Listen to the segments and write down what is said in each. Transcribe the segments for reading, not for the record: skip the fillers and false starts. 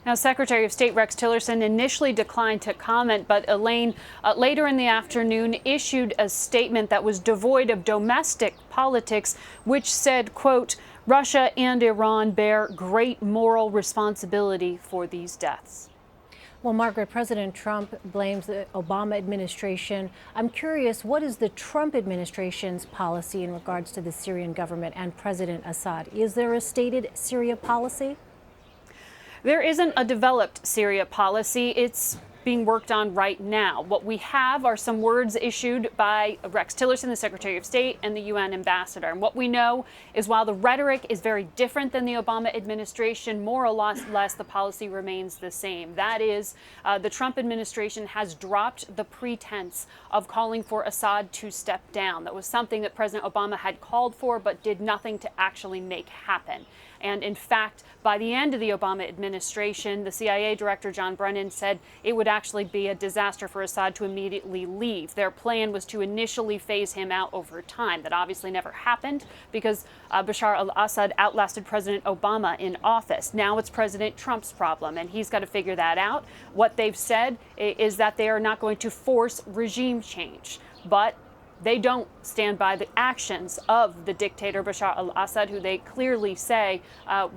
Now, Secretary of State Rex Tillerson initially declined to comment, but Elaine later in the afternoon issued a statement that was devoid of domestic politics, which said, quote, Russia and Iran bear great moral responsibility for these deaths. Well, Margaret, President Trump blames the Obama administration. I'm curious, what is the Trump administration's policy in regards to the Syrian government and President Assad? Is there a stated Syria policy? There isn't a developed Syria policy. It's being worked on right now. What we have are some words issued by Rex Tillerson, the Secretary of State, and the UN ambassador. And what we know is while the rhetoric is very different than the Obama administration, more or less the policy remains the same. That is, the Trump administration has dropped the pretense of calling for Assad to step down. That was something that President Obama had called for, but did nothing to actually make happen. And in fact, by the end of the Obama administration, the CIA Director John Brennan said it would actually be a disaster for Assad to immediately leave. Their plan was to initially phase him out over time. That obviously never happened because Bashar al-Assad outlasted President Obama in office. Now it's President Trump's problem, and he's got to figure that out. What they've said is that they are not going to force regime change, but they don't stand by the actions of the dictator Bashar al-Assad, who they clearly say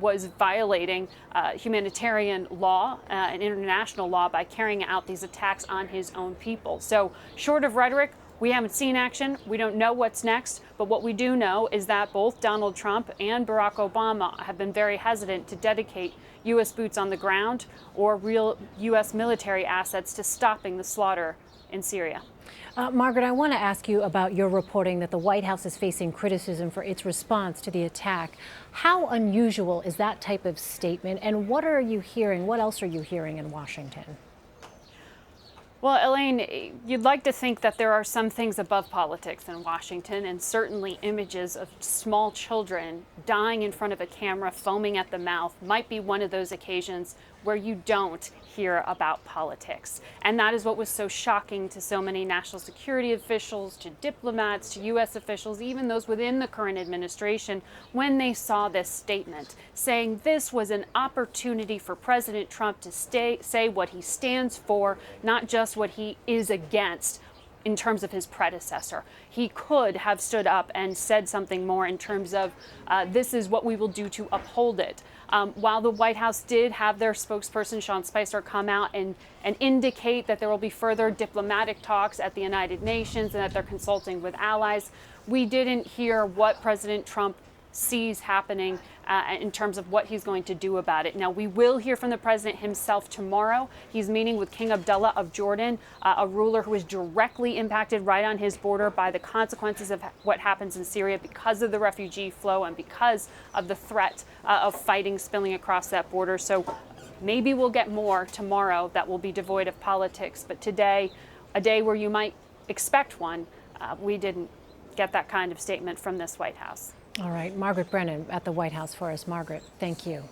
was violating humanitarian law and international law by carrying out these attacks on his own people. So short of rhetoric, we haven't seen action. We don't know what's next. But what we do know is that both Donald Trump and Barack Obama have been very hesitant to dedicate U.S. boots on the ground or real U.S. military assets to stopping the slaughter in Syria. Margaret, I want to ask you about your reporting that the White House is facing criticism for its response to the attack. How unusual is that type of statement, and what are you hearing? What else are you hearing in Washington? Well, Elaine, you'd like to think that there are some things above politics in Washington, and certainly images of small children dying in front of a camera, foaming at the mouth, might be one of those occasions where you don't hear about politics. And that is what was so shocking to so many national security officials, to diplomats, to U.S. officials, even those within the current administration, when they saw this statement, saying this was an opportunity for President Trump to say what he stands for, not just what he is against in terms of his predecessor. He could have stood up and said something more in terms of this is what we will do to uphold it. While the White House did have their spokesperson, Sean Spicer, come out and indicate that there will be further diplomatic talks at the United Nations and that they're consulting with allies, we didn't hear what President Trump sees happening in terms of what he's going to do about it. Now, we will hear from the president himself tomorrow. He's meeting with King Abdullah of Jordan, a ruler who is directly impacted right on his border by the consequences of what happens in Syria because of the refugee flow and because of the threat of fighting spilling across that border. So maybe we'll get more tomorrow that will be devoid of politics. But today, a day where you might expect one, we didn't get that kind of statement from this White House. All right, Margaret Brennan at the White House for us. Margaret, thank you.